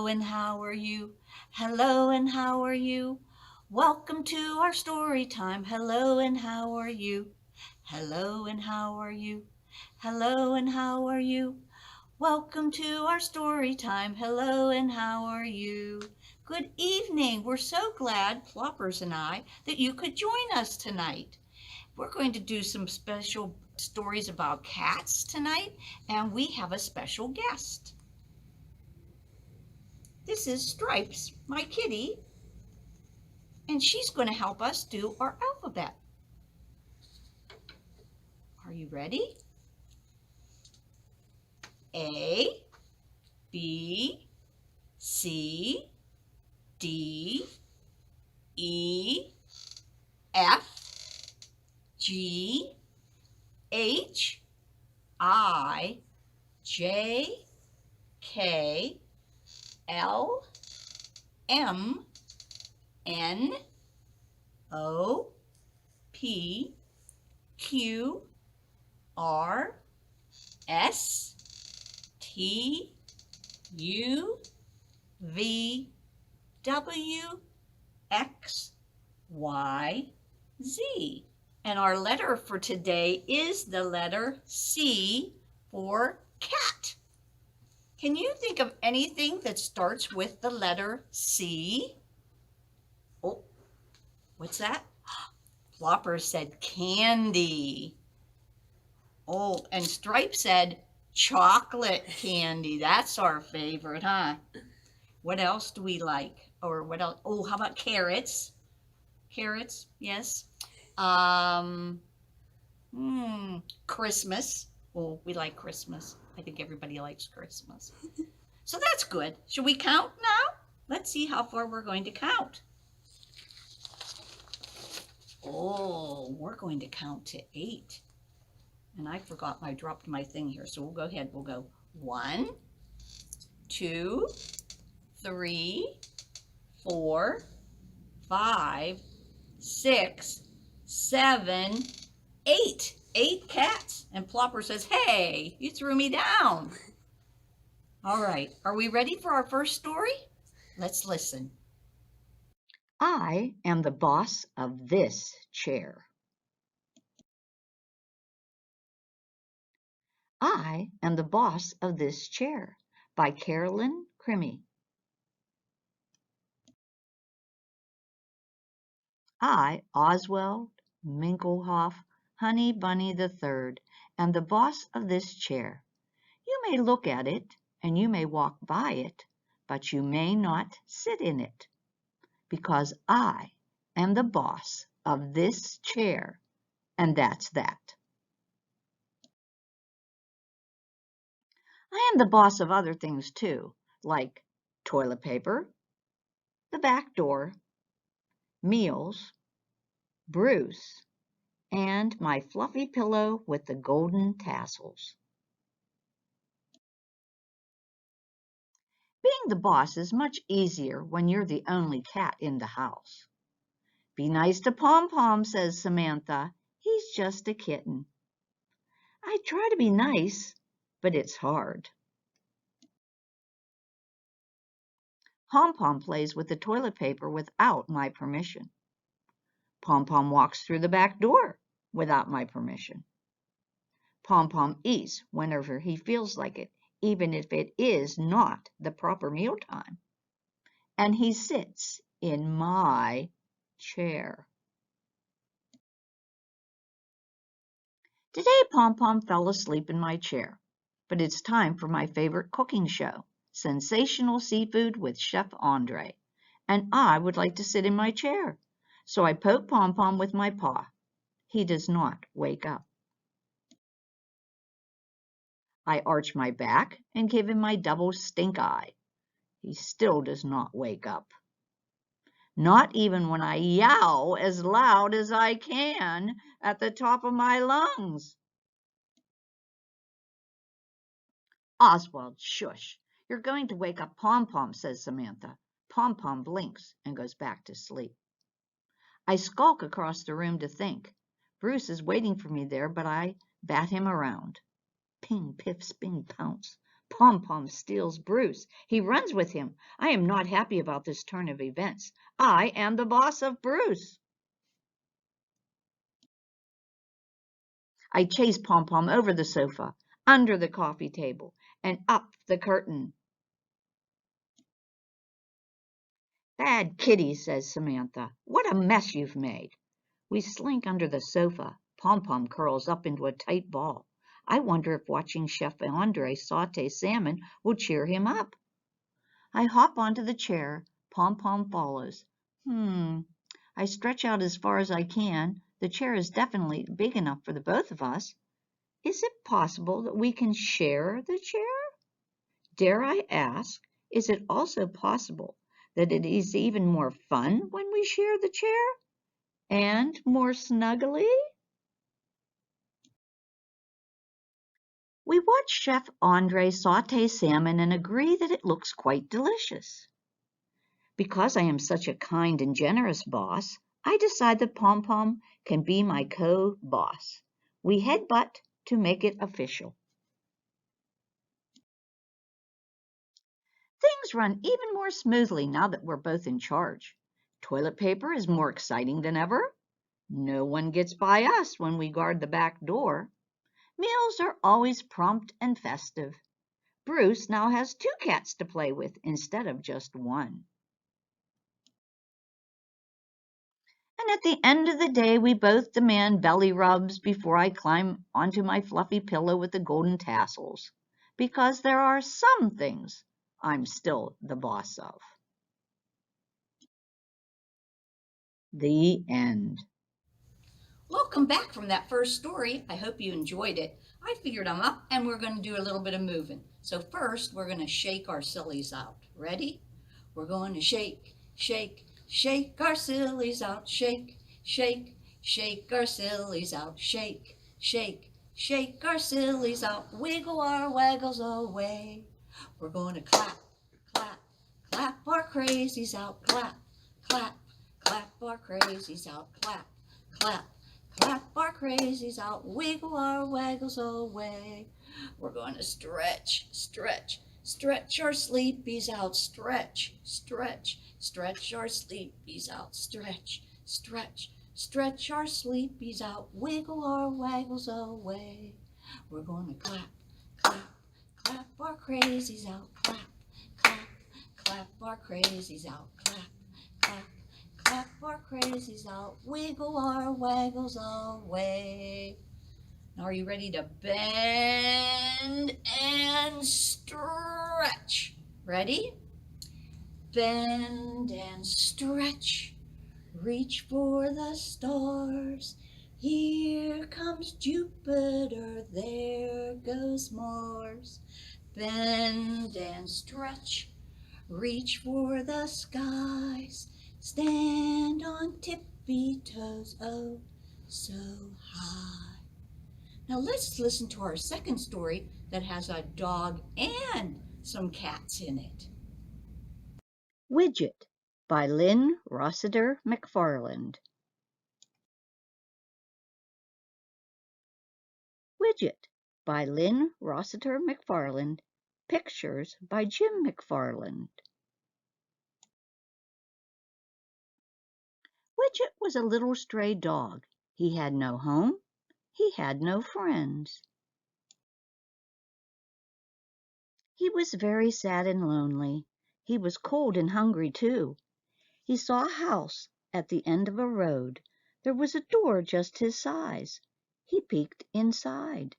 Hello and how are you? Hello and how are you? Welcome to our story time. Hello and how are you? Hello and how are you? Hello and how are you? Welcome to our story time. Hello and how are you? Good evening. We're so glad, Ploppers and I, that you could join us tonight. We're going to do some special stories about cats tonight, and we have a special guest. This is Stripes, my kitty, and she's going to help us do our alphabet. Are you ready? A, B, C, D, E, F, G, H, I, J, K, L, M, N, O, P, Q, R, S, T, U, V, W, X, Y, Z. And our letter for today is the letter C for cat. Can you think of anything that starts with the letter C? Oh, what's that? Flopper said candy. Oh, and Stripe said chocolate candy. That's our favorite, huh? What else do we like? Or what else? Oh, how about carrots? Carrots, yes. Um, Christmas. Oh, we like Christmas. I think everybody likes Christmas. So that's good. Should we count now? Let's see how far we're going to count. Oh, we're going to count to 8. And I forgot I dropped my thing here. So we'll go ahead. We'll go 1, 2, 3, 4, 5, 6, 7, 8. 8 cats. And Plopper says, hey, you threw me down. All right. Are we ready for our first story? Let's listen. I am the boss of this chair. I am the boss of this chair by Carolyn Crimmy. I, Oswald Minkelhoff, Honey Bunny the Third, am the boss of this chair. You may look at it and you may walk by it, but you may not sit in it, because I am the boss of this chair, and that's that. I am the boss of other things too, like toilet paper, the back door, meals, Bruce, and my fluffy pillow with the golden tassels. Being the boss is much easier when you're the only cat in the house. Be nice to Pom Pom, says Samantha. He's just a kitten. I try to be nice, but it's hard. Pom Pom plays with the toilet paper without my permission. Pom Pom walks through the back door without my permission. Pom Pom eats whenever he feels like it, even if it is not the proper mealtime. And he sits in my chair. Today Pom Pom fell asleep in my chair, but it's time for my favorite cooking show, Sensational Seafood with Chef Andre, and I would like to sit in my chair. So I poke Pom Pom with my paw. He does not wake up. I arch my back and give him my double stink eye. He still does not wake up. Not even when I yowl as loud as I can at the top of my lungs. Oswald, shush. You're going to wake up Pom Pom, says Samantha. Pom Pom blinks and goes back to sleep. I skulk across the room to think. Bruce is waiting for me there, but I bat him around. Ping, piff, sping, pounce. Pom-Pom steals Bruce. He runs with him. I am not happy about this turn of events. I am the boss of Bruce. I chase Pom-Pom over the sofa, under the coffee table, and up the curtain. Bad kitty, says Samantha. What a mess you've made. We slink under the sofa. Pom-Pom curls up into a tight ball. I wonder if watching Chef Andre saute salmon will cheer him up. I hop onto the chair. Pom-Pom follows. I stretch out as far as I can. The chair is definitely big enough for the both of us. Is it possible that we can share the chair? Dare I ask, is it also possible that it is even more fun when we share the chair? And more snuggly? We watch Chef Andre saute salmon and agree that it looks quite delicious. Because I am such a kind and generous boss, I decide that Pom-Pom can be my co-boss. We headbutt to make it official. Things run even more smoothly now that we're both in charge. Toilet paper is more exciting than ever. No one gets by us when we guard the back door. Meals are always prompt and festive. Bruce now has 2 cats to play with instead of just 1. And at the end of the day, we both demand belly rubs before I climb onto my fluffy pillow with the golden tassels, because there are some things I'm still the boss of. The end. Welcome back from that first story. I hope you enjoyed it. I figured I'm up and we're going to do a little bit of moving. So first, we're going to shake our sillies out. Ready? We're going to shake, shake, shake our sillies out. Shake, shake, shake our sillies out. Shake, shake, shake our sillies out. Wiggle our waggles away. We're going to clap, clap, clap our crazies out. Clap, clap, clap our crazies out. Clap, clap, clap our crazies out. Wiggle our waggles away. We're going to stretch, stretch, stretch our sleepies out. Stretch, stretch, stretch our sleepies out. Stretch, stretch, stretch our sleepies out. Wiggle our waggles away. We're going to clap, clap, clap our crazies out. Clap, clap, clap our crazies out. Clap, clap, clap our crazies out. Wiggle our waggles away. Now are you ready to bend and stretch? Ready? Bend and stretch. Reach for the stars. Here comes Jupiter, there goes Mars. Bend and stretch. Reach for the skies. Stand on tippy toes, oh, so high. Now let's listen to our second story that has a dog and some cats in it. Widget by Lynn Rossiter McFarland. Widget by Lynn Rossiter McFarland. Pictures by Jim McFarland. Widget was a little stray dog. He had no home. He had no friends. He was very sad and lonely. He was cold and hungry, too. He saw a house at the end of a road. There was a door just his size. He peeked inside.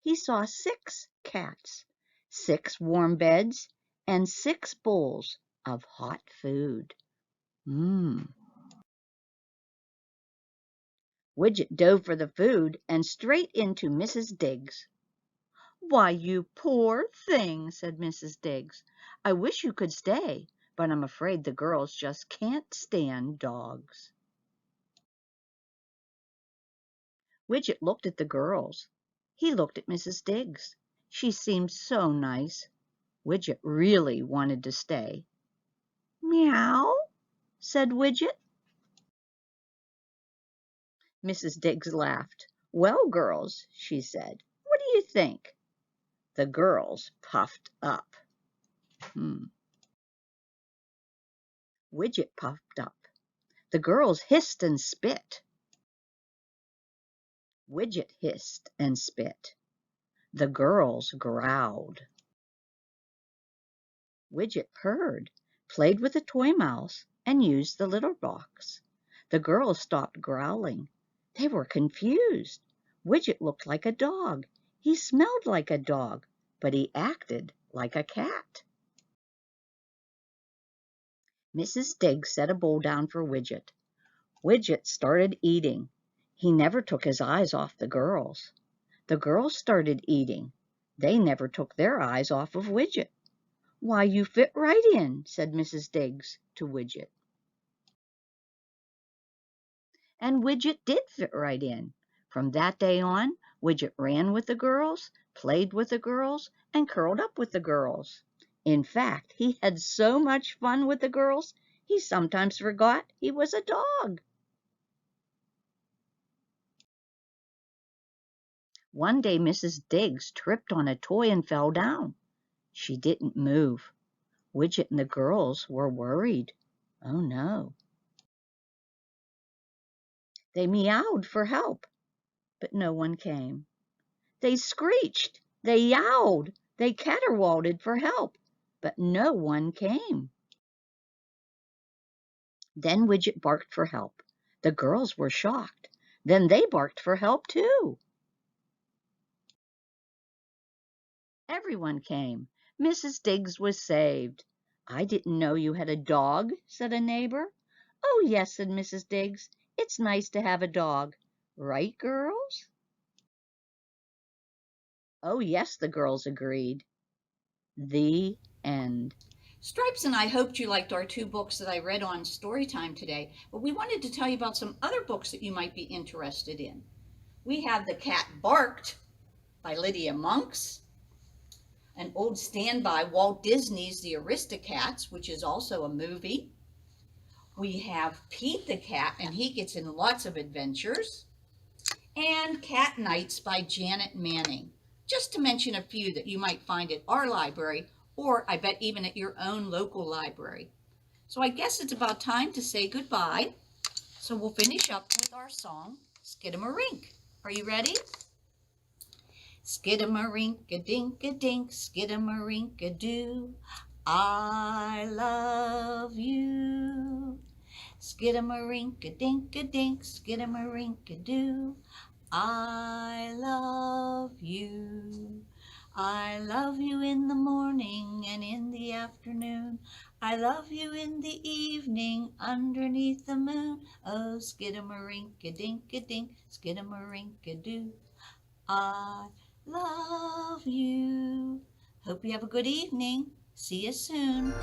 He saw 6 cats, 6 warm beds, and 6 bowls of hot food. Widget dove for the food and straight into Mrs. Diggs. "Why, you poor thing," said Mrs. Diggs. "I wish you could stay, but I'm afraid the girls just can't stand dogs." Widget looked at the girls. He looked at Mrs. Diggs. She seemed so nice. Widget really wanted to stay. "Meow," said Widget. Mrs. Diggs laughed. "Well, girls," she said, "what do you think? The girls puffed up. Widget puffed up. The girls hissed and spit. Widget hissed and spit. The girls growled. Widget purred, played with a toy mouse, and used the litter box. The girls stopped growling. They were confused. Widget looked like a dog. He smelled like a dog, but he acted like a cat. Mrs. Diggs set a bowl down for Widget. Widget started eating. He never took his eyes off the girls. The girls started eating. They never took their eyes off of Widget. "Why, you fit right in," said Mrs. Diggs to Widget. And Widget did fit right in. From that day on, Widget ran with the girls, played with the girls, and curled up with the girls. In fact, he had so much fun with the girls, he sometimes forgot he was a dog. One day Mrs. Diggs tripped on a toy and fell down. She didn't move. Widget and the girls were worried. Oh no. They meowed for help, but no one came. They screeched, they yowled, they caterwauled for help, but no one came. Then Widget barked for help. The girls were shocked. Then they barked for help too. Everyone came. Mrs. Diggs was saved. "I didn't know you had a dog," said a neighbor. "Oh, yes," said Mrs. Diggs. "It's nice to have a dog. Right, girls?" "Oh, yes," the girls agreed. The end. Stripes and I hoped you liked our 2 books that I read on Storytime today, but we wanted to tell you about some other books that you might be interested in. We have The Cat Barked by Lydia Monks, an old standby, Walt Disney's The Aristocats, which is also a movie. We have Pete the Cat, and he gets in lots of adventures, and Cat Nights by Janet Manning, just to mention a few that you might find at our library, or I bet even at your own local library. So I guess it's about time to say goodbye. So we'll finish up with our song, Skidamarink. Are you ready? Skidamarink-a-dink-a-dink, skidamarink-a-doo. I love you. Skidamarink-a-dink-a-dink, skidamarink-a-doo. I love you. I love you in the morning and in the afternoon. I love you in the evening underneath the moon. Oh, skidamarink-a-dink-a-dink, skidamarink-a-doo. I love you. Hope you have a good evening. See you soon.